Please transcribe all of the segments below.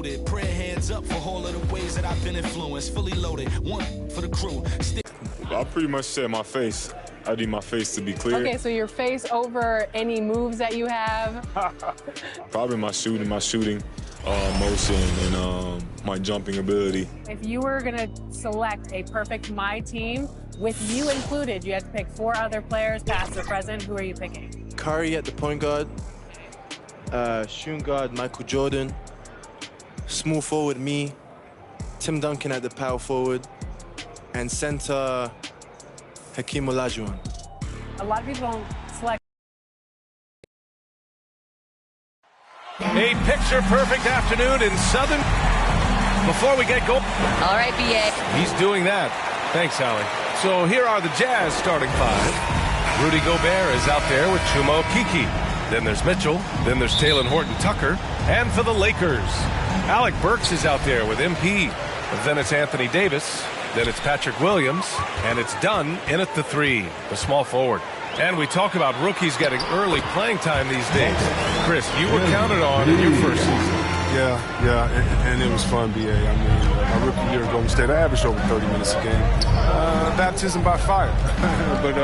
included. Prayer hands up for all of the ways that I've been influenced. Fully loaded, one for the crew. I pretty much said my face. I need my face to be clear. Okay, so your face over any moves that you have? Probably my shooting motion and my jumping ability. If you were gonna select a perfect My Team, with you included, you had to pick 4 other players, past or present. Who are you picking? Curry at the point guard, shooting guard Michael Jordan, small forward me, Tim Duncan at the power forward, and center Hakeem Olajuwon. A lot of people don't select. A picture-perfect afternoon in Southern. Before we get going. All right, BA. He's doing that. Thanks, Allie. So here are the Jazz starting 5. Rudy Gobert is out there with Chuma Okeke. Then there's Mitchell. Then there's Talen Horton-Tucker. And for the Lakers, Alec Burks is out there with MP. Then it's Anthony Davis. Then it's Patrick Williams. And it's Dunn in at the 3, the small forward. And we talk about rookies getting early playing time these days. Chris, you were counted on in your first season. Yeah, and it was fun, BA. I mean, my rookie year at Golden State, I averaged over 30 minutes a game. Baptism by fire. But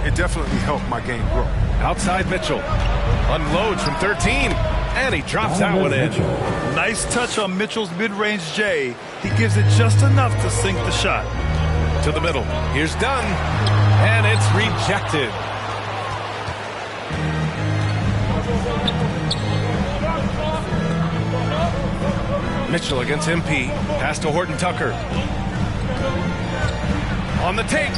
it definitely helped my game grow. Outside Mitchell. Unloads from 13. And he drops that one in. Nice touch on Mitchell's mid-range J. He gives it just enough to sink the shot. To the middle. Here's Dunn. And it's rejected. Mitchell against MP. Pass to Horton-Tucker. On the take.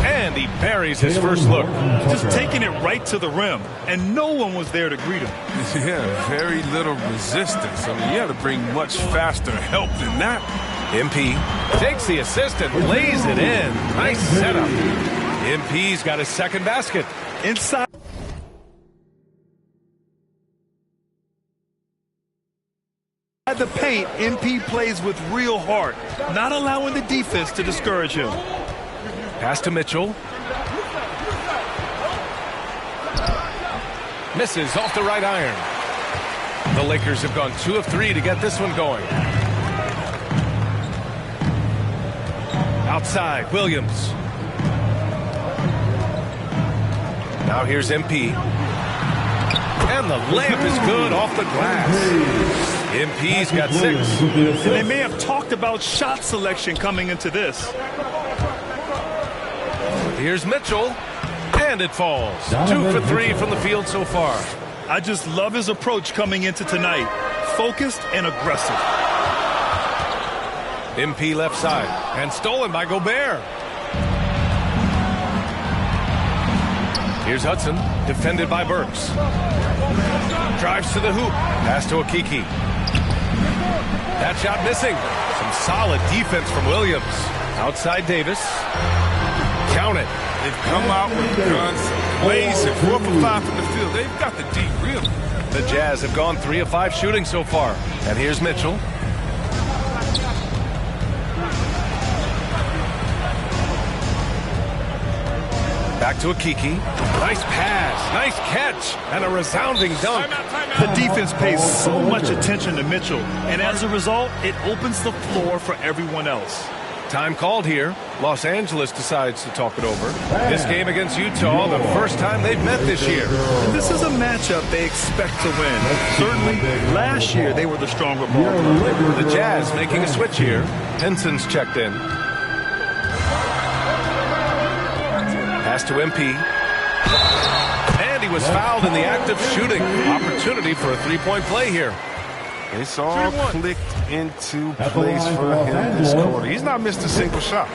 And he buries his first look. Just taking it right to the rim. And no one was there to greet him. Yeah, very little resistance. I mean, you had to bring much faster help than that. MP takes the assist and lays it in. Nice setup. MP's got his second basket. Inside the paint, MP plays with real heart, not allowing the defense to discourage him. Pass to Mitchell. Misses off the right iron. The Lakers have gone 2 of 3 to get this one going. Outside, Williams. Now here's MP. And the layup is good off the glass. MP's got 6. And they may have talked about shot selection coming into this. Here's Mitchell. And it falls. 2 for 3 from the field so far. I just love his approach coming into tonight. Focused and aggressive. MP left side. And stolen by Gobert. Here's Hudson. Defended by Burks. Drives to the hoop. Pass to Okeke. That shot missing. Some solid defense from Williams. Outside Davis. Count it. They've come out with guns blazing. 4 for 5 from the field. They've got the D really. The Jazz have gone 3 of 5 shooting so far. And here's Mitchell. Back to Okeke. Nice pass, nice catch, and a resounding dunk. The defense pays so much attention to Mitchell, and as a result, it opens the floor for everyone else. Time called here. Los Angeles decides to talk it over. This game against Utah, the first time they've met this year. And this is a matchup they expect to win. Certainly, last year they were the stronger ball club. The Jazz making a switch here. Henson's checked in. Pass to MP. And he was fouled in the act of shooting. Opportunity for a three-point play here. It's all clicked into place for him this quarter. He's not missed a single shot.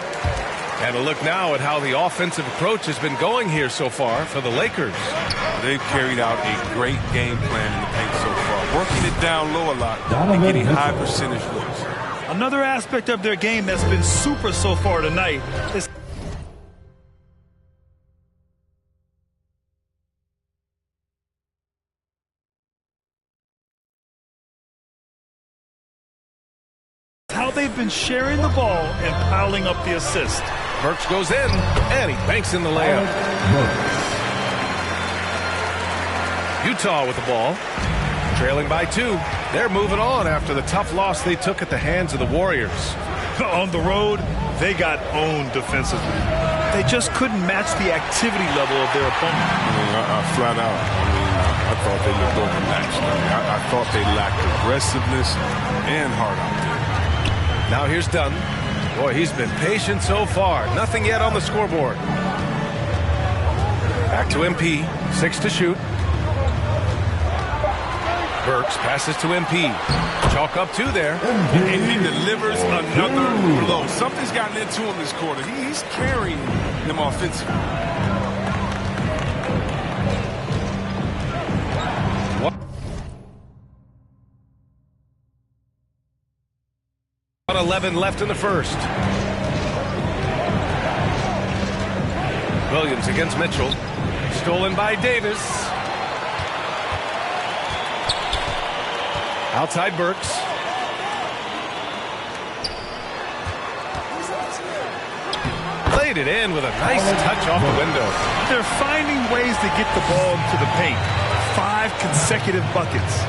And a look now at how the offensive approach has been going here so far for the Lakers. They've carried out a great game plan in the paint so far. Working it down low a lot and getting high percentage looks. Another aspect of their game that's been super so far tonight is how they've been sharing the ball and piling up the assist. Burks goes in, and he banks in the layup. Utah with the ball. Trailing by 2. They're moving on after the tough loss they took at the hands of the Warriors. On the road, they got owned defensively. They just couldn't match the activity level of their opponent. Flat out. I thought they looked overmatched. I thought they lacked aggressiveness and heart out there. Now here's Dunn. Boy, he's been patient so far. Nothing yet on the scoreboard. Back to MP. 6 to shoot. Burks passes to MP. Chalk up 2 there. And he delivers another blow. Something's gotten into him this quarter. He's carrying them offensively. 11 left in the first. Williams against Mitchell. Stolen by Davis. Outside Burks. Played it in with a nice touch off the window. They're finding ways to get the ball into the paint. 5 consecutive buckets.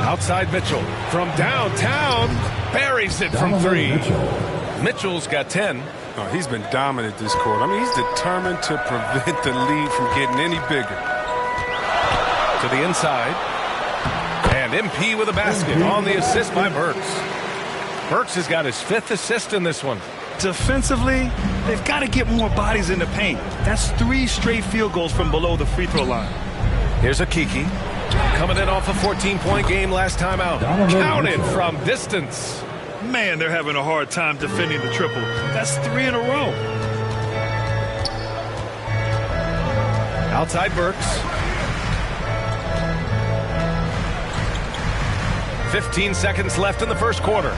Outside Mitchell. From downtown. Buries it from 3. Mitchell's got 10. Oh, he's been dominant this quarter. I mean, he's determined to prevent the lead from getting any bigger. To the inside. And MP with a basket on the assist by Burks. Burks has got his 5th assist in this one. Defensively, they've got to get more bodies in the paint. That's 3 straight field goals from below the free throw line. Here's Akiki. Coming in off a 14-point game last time out. Counted from distance. Man, they're having a hard time defending the triple. That's 3 in a row. Outside Burks. 15 seconds left in the first quarter.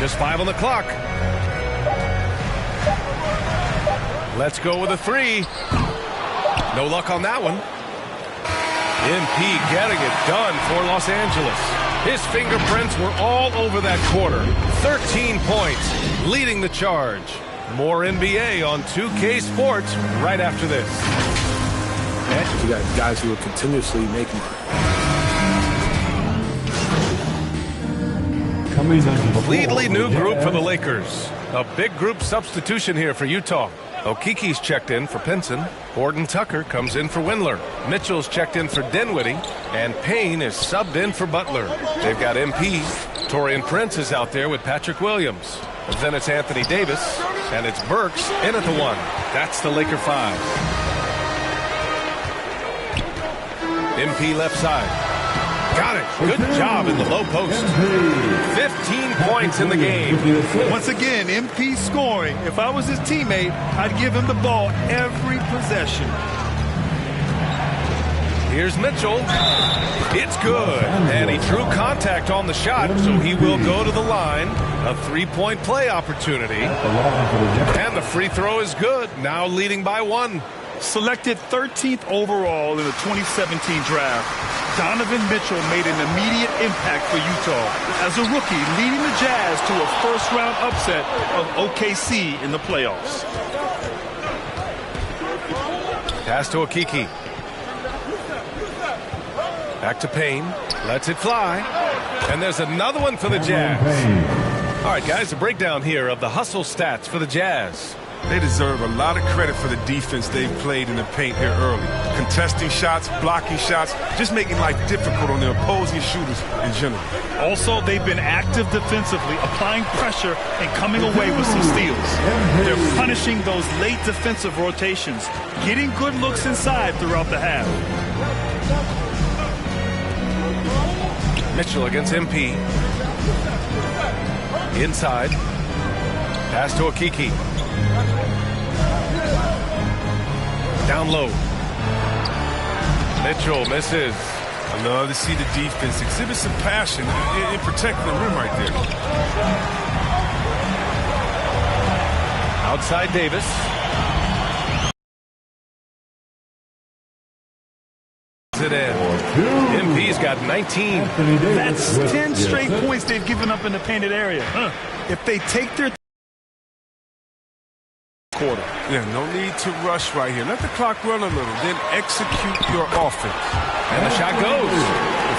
Just 5 on the clock. Let's go with a 3. No luck on that one. MP getting it done for Los Angeles. His fingerprints were all over that quarter. 13 points, leading the charge. More NBA on 2K Sports right after this. You got guys who are continuously making. Completely new group for the Lakers. A big group substitution here for Utah. Okiki's checked in for Pinson. Gordon Tucker comes in for Windler. Mitchell's checked in for Dinwiddie. And Payne is subbed in for Butler. They've got MP. Taurean Prince is out there with Patrick Williams. And then it's Anthony Davis. And it's Burks in at the 1. That's the Laker 5. MP left side. Got it. Good job in the low post. 15 points in the game. Once again, MP scoring. If I was his teammate, I'd give him the ball every possession. Here's Mitchell. It's good. And he drew contact on the shot, so he will go to the line. A 3-point play opportunity. And the free throw is good. Now leading by 1. Selected 13th overall in the 2017 draft, Donovan Mitchell made an immediate impact for Utah as a rookie, leading the Jazz to a first-round upset of OKC in the playoffs. Pass to Akiki. Back to Payne. Lets it fly. And there's another one for the Jazz. All right, guys, a breakdown here of the hustle stats for the Jazz. They deserve a lot of credit for the defense they've played in the paint here early. Contesting shots, blocking shots, just making life difficult on the opposing shooters in general. Also, they've been active defensively, applying pressure and coming away with some steals. They're punishing those late defensive rotations, getting good looks inside throughout the half. Mitchell against MP. Inside. Pass to Akiki. Down low. Mitchell misses. I love to see the defense exhibit some passion in protecting the rim right there. Outside Davis. It in. MP's got 19. That's 10 straight points they've given up in the painted area. If they take their quarter. Yeah, no need to rush right here. Let the clock run a little, then execute your offense. And the shot goes.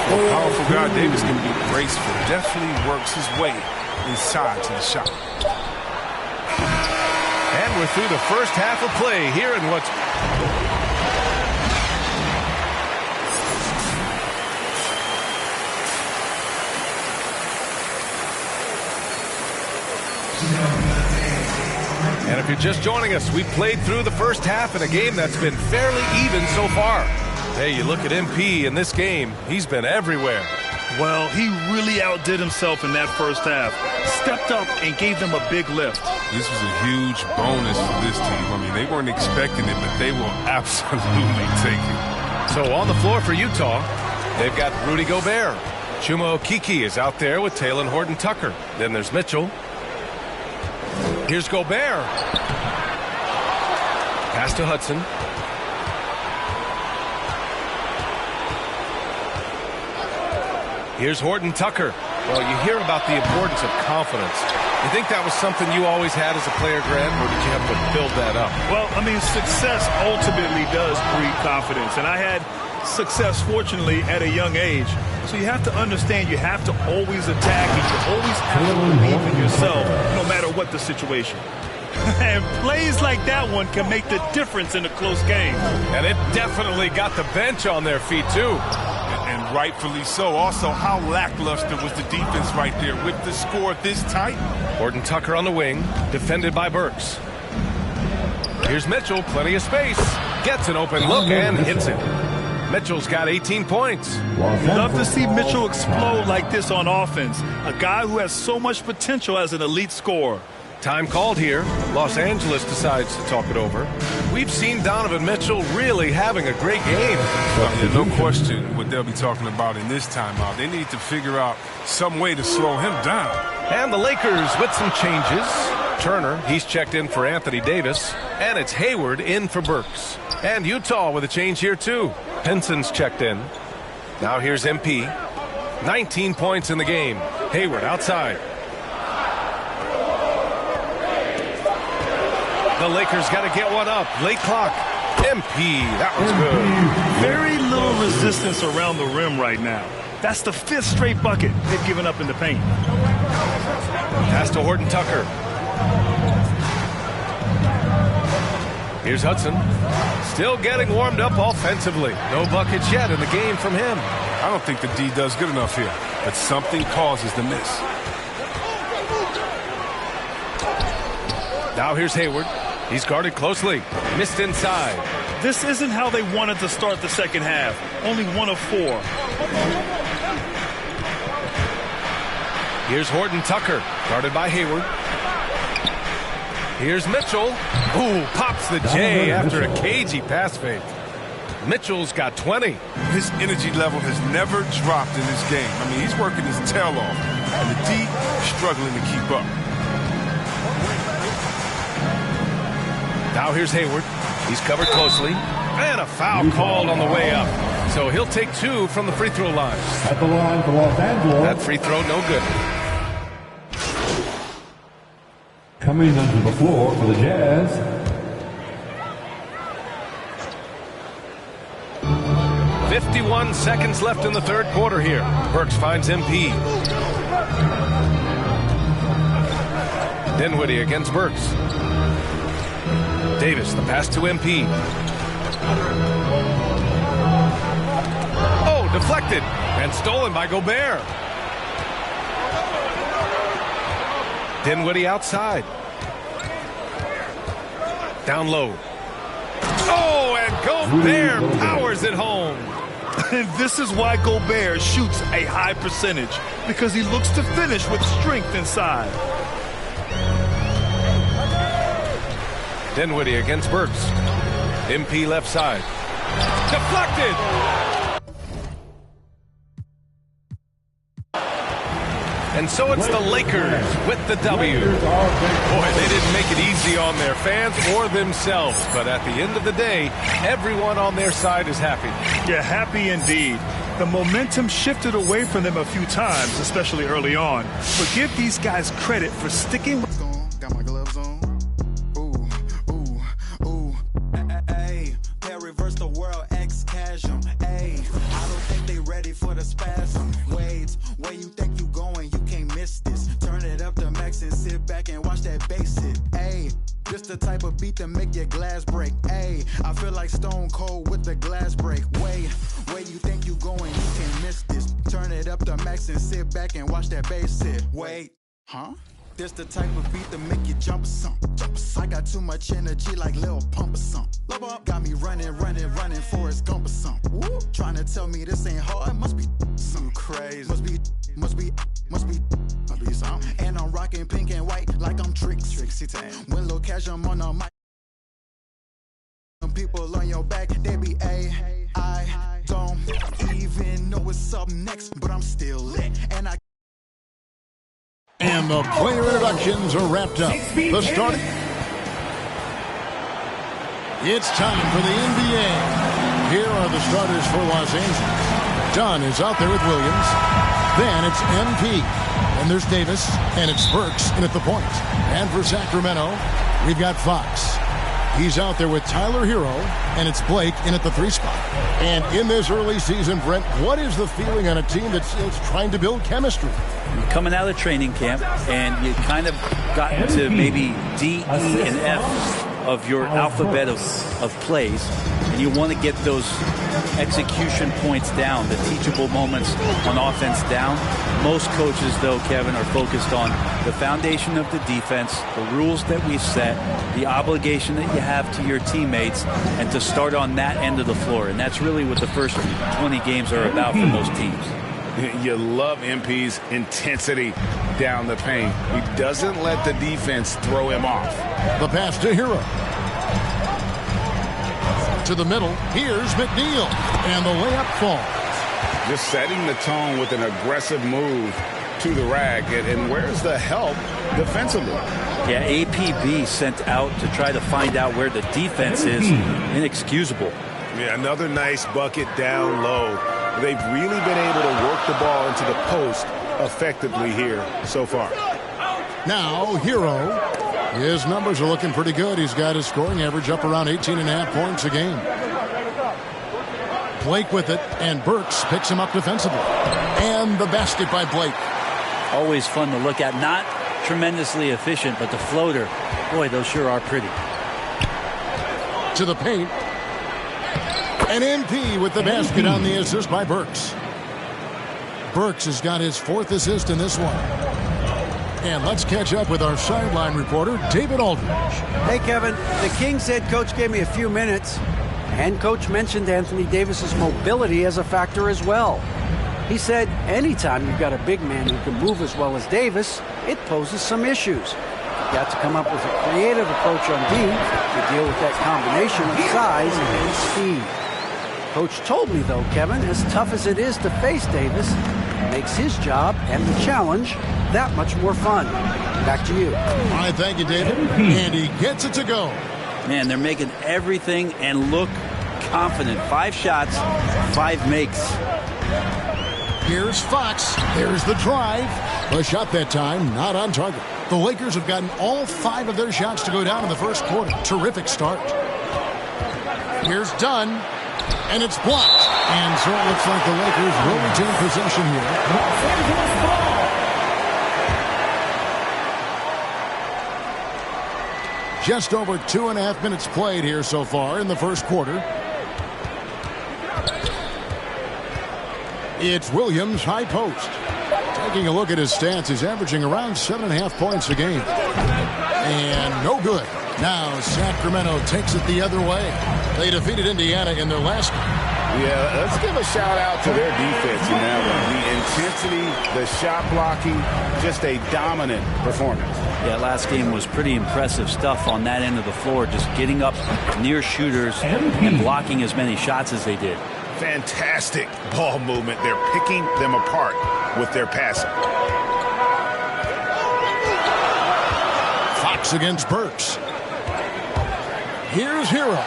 For a powerful guy, Davis can be graceful. Definitely works his way inside to the shot. And we're through the first half of play here in what's... And if you're just joining us, we played through the first half in a game that's been fairly even so far. Hey, you look at MP in this game, he's been everywhere. Well, he really outdid himself in that first half. Stepped up and gave them a big lift. This was a huge bonus for this team. I mean, they weren't expecting it, but they will absolutely take it. So on the floor for Utah, they've got Rudy Gobert. Chuma Okeke is out there with Talen Horton-Tucker. Then there's Mitchell. Here's Gobert. Pass to Hudson. Here's Horton-Tucker. Well, you hear about the importance of confidence. You think that was something you always had as a player, Grant, or did you have to build that up? Well, I mean, success ultimately does breed confidence. And I had success, fortunately, at a young age. So you have to understand you have to always attack and you always have to believe in yourself no matter what the situation. And plays like that one can make the difference in a close game. And it definitely got the bench on their feet, too. And rightfully so. Also, how lackluster was the defense right there with the score this tight? Horton-Tucker on the wing, defended by Burks. Here's Mitchell, plenty of space. Gets an open look and hits it. Mitchell's got 18 points. Love to see Mitchell explode like this on offense. A guy who has so much potential as an elite scorer. Time called here. Los Angeles decides to talk it over. We've seen Donovan Mitchell really having a great game. Yeah, no question what they'll be talking about in this timeout. They need to figure out some way to slow him down. And the Lakers with some changes. Turner, he's checked in for Anthony Davis. And it's Hayward in for Burks. And Utah with a change here, too. Penson's checked in. Now here's MP. 19 points in the game. Hayward outside. The Lakers got to get one up. Late clock. MP, that was good. Very little resistance around the rim right now. That's the 5th straight bucket they've given up in the paint. Pass to Horton-Tucker. Here's Hudson. Still getting warmed up offensively. No buckets yet in the game from him. I don't think the D does good enough here, but something causes the miss. Now here's Hayward. He's guarded closely. Missed inside. This isn't how they wanted to start the second half. Only 1 of 4. Here's Horton-Tucker, guarded by Hayward. Here's Mitchell. Ooh, pops the J after a cagey pass fake. Mitchell's got 20. His energy level has never dropped in this game. I mean, he's working his tail off, and the D struggling to keep up. Now here's Hayward. He's covered closely. And a foul called on the way up. So he'll take 2 from the free throw line. At the line for Los Angeles. That free throw no good. Coming onto the floor for the Jazz. "51 seconds left in the third quarter here. Burks finds MP. Dinwiddie against Burks. Davis, the pass to MP. Oh, deflected and stolen by Gobert. Dinwiddie outside. Down low. Oh, and Gobert powers it home. And this is why Gobert shoots a high percentage, because he looks to finish with strength inside. Dinwiddie against Burks. MP left side. Deflected! And so it's the Lakers with the W. Boy, they didn't make it easy on their fans or themselves. But at the end of the day, everyone on their side is happy. Yeah, happy indeed. The momentum shifted away from them a few times, especially early on. But give these guys credit for sticking with... Got my gloves on. Ooh, ooh. ready for the spasm. Waves, where you think you going, you can't miss this. Turn it up to max and sit back and watch that bass hit. Ayy, this the type of beat that make your glass break. Ayy, I feel like Stone Cold with the glass break. Way, where you think you going, you can't miss this. Turn it up to max and sit back and watch that bass hit. Wait, huh? This the type of beat that make you jump or something. I got too much energy like Lil Pump or something. Got me running, Forrest Gump or something. Trying to tell me this ain't hard, must be something crazy. Must be something. And I'm rocking pink and white like I'm Trixie Tan. When Lil Cash I'm on the mic, some people on your back, they be I don't even know what's up next, but I'm still lit. And the player introductions are wrapped up. The start. It's time for the NBA. Here are the starters for Los Angeles. Dunn is out there with Williams. Then it's MP. And there's Davis. And it's Burks in at the point. And for Sacramento, we've got Fox. He's out there with Tyler Hero, and it's Blake in at the 3 spot. And in this early season, Brent, what is the feeling on a team that's trying to build chemistry? You're coming out of training camp, and you kind of gotten to maybe D, E, and F of your alphabet of plays, and you want to get those execution points down, the teachable moments on offense down. Most coaches, though, Kevin, are focused on the foundation of the defense, the rules that we set, the obligation that you have to your teammates, and to start on that end of the floor. And that's really what the first 20 games are about for most teams. You love MP's intensity down the paint. He doesn't let the defense throw him off. The pass to Hero. To the middle, here's McNeil, and the layup falls. Just setting the tone with an aggressive move to the rack. And where's the help defensively? Yeah, APB sent out to try to find out where the defense is. Inexcusable. Yeah, another nice bucket down low. They've really been able to work the ball into the post effectively here so far. Now, Hero. His numbers are looking pretty good. He's got his scoring average up around 18.5 points a game. Blake with it, and Burks picks him up defensively. And the basket by Blake. Always fun to look at. Not tremendously efficient, but the floater, boy, those sure are pretty. To the paint. And MP with the basket on the assist by Burks. Burks has got his 4th assist in this one. And let's catch up with our sideline reporter, David Aldridge. Hey, Kevin. The Kings head coach gave me a few minutes, and coach mentioned Anthony Davis's mobility as a factor as well. He said anytime you've got a big man who can move as well as Davis, it poses some issues. You've got to come up with a creative approach on D to deal with that combination of size and speed. Coach told me, though, Kevin, as tough as it is to face Davis, it makes his job and the challenge that much more fun. Back to you. All right, thank you, David. And he gets it to go. Man, they're making everything and look confident. 5 shots, 5 makes. Here's Fox. There's the drive. The shot that time, not on target. The Lakers have gotten all 5 of their shots to go down in the first quarter. Terrific start. Here's Dunn, and it's blocked. And so it looks like the Lakers will retain possession here. Just over 2.5 minutes played here so far in the first quarter. It's Williams, high post. Taking a look at his stats, he's averaging around 7.5 points a game. And no good. Now Sacramento takes it the other way. They defeated Indiana in their last game. Yeah, let's give a shout out to their defense in that one. The intensity, the shot blocking, just a dominant performance. Yeah, last game was pretty impressive stuff on that end of the floor, just getting up near shooters and blocking as many shots as they did. Fantastic ball movement. They're picking them apart with their passing. Fox against Burks. Here's Hero.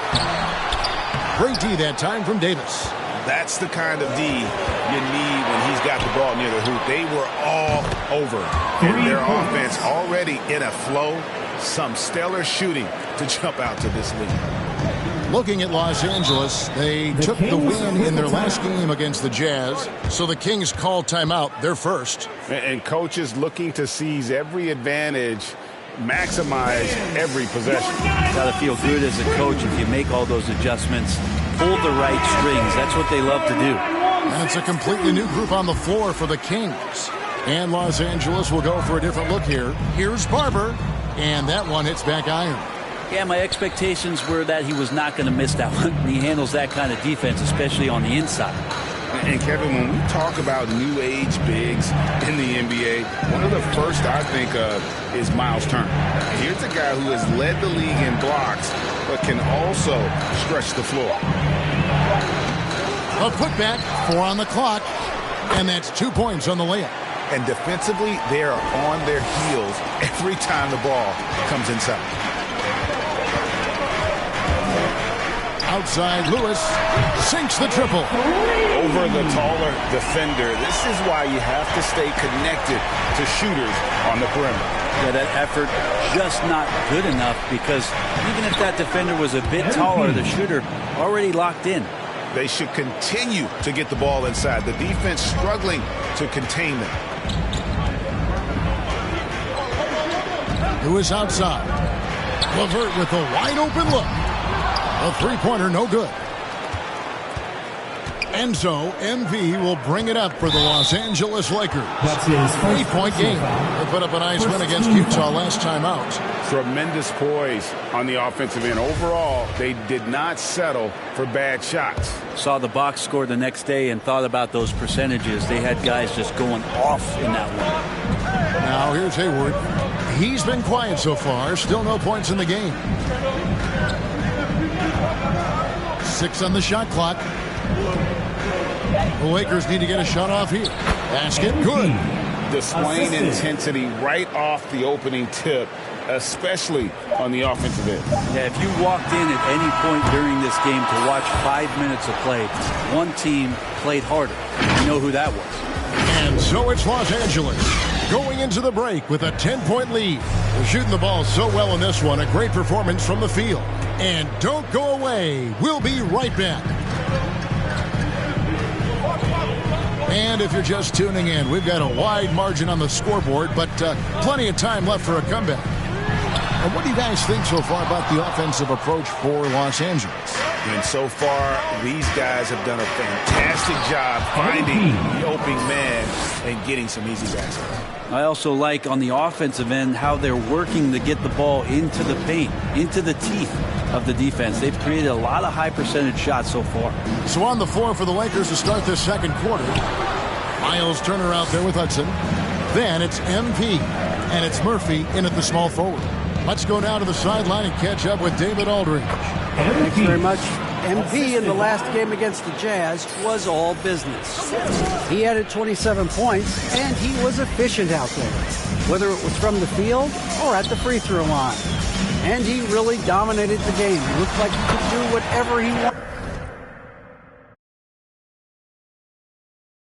Great D that time from Davis. That's the kind of D you need when he's got the ball near the hoop. They were all over their offense, already in a flow. Some stellar shooting to jump out to this lead. Looking at Los Angeles, they took the win in their last game against the Jazz, so the Kings called timeout. They're first. And coaches looking to seize every advantage, maximize every possession. Got to feel good as a coach if you make all those adjustments, pull the right strings. That's what they love to do. And it's a completely new group on the floor for the Kings. And Los Angeles will go for a different look here. Here's Barber, and that one hits back iron. Yeah, my expectations were that he was not going to miss that one. He handles that kind of defense, especially on the inside. And Kevin, when we talk about new age bigs in the NBA, one of the first I think of is Miles Turner. Here's a guy who has led the league in blocks, but can also stretch the floor. A putback, 4 on the clock, and that's 2 points on the layup. And defensively, they are on their heels every time the ball comes inside. Outside, Lewis sinks the triple. Over the taller defender. This is why you have to stay connected to shooters on the perimeter. Yeah, that effort just not good enough because even if that defender was a bit taller, the shooter already locked in. They should continue to get the ball inside. The defense struggling to contain them. Lewis outside. LeVert with a wide open look. A three-pointer, no good. Enzo, MV will bring it up for the Los Angeles Lakers. That's his 8-point game. They put up a nice win against Utah last time out. Tremendous poise on the offensive end. Overall, they did not settle for bad shots. Saw the box score the next day and thought about those percentages. They had guys just going off in that one. Now here's Hayward. He's been quiet so far. Still no points in the game. 6 on the shot clock. The Lakers need to get a shot off here. Basket, good. Displaying intensity right off the opening tip, especially on the offensive end. Yeah, if you walked in at any point during this game to watch 5 minutes of play, one team played harder. You know who that was. And so it's Los Angeles going into the break with a 10-point lead. They're shooting the ball so well in this one. A great performance from the field. And don't go away. We'll be right back. And if you're just tuning in, we've got a wide margin on the scoreboard, but plenty of time left for a comeback. And what do you guys think so far about the offensive approach for Los Angeles? And so far, these guys have done a fantastic job finding the opening man and getting some easy baskets. I also like on the offensive end how they're working to get the ball into the paint, into the teeth of the defense. They've created a lot of high percentage shots so far. So on the floor for the Lakers to start this second quarter. Miles Turner out there with Hudson. Then it's MP, and it's Murphy in at the small forward. Let's go down to the sideline and catch up with David Aldridge. Thanks very much. MP in the last game against the Jazz was all business. He added 27 points, and he was efficient out there, whether it was from the field or at the free throw line. And he really dominated the game. He looked like he could do whatever he wanted.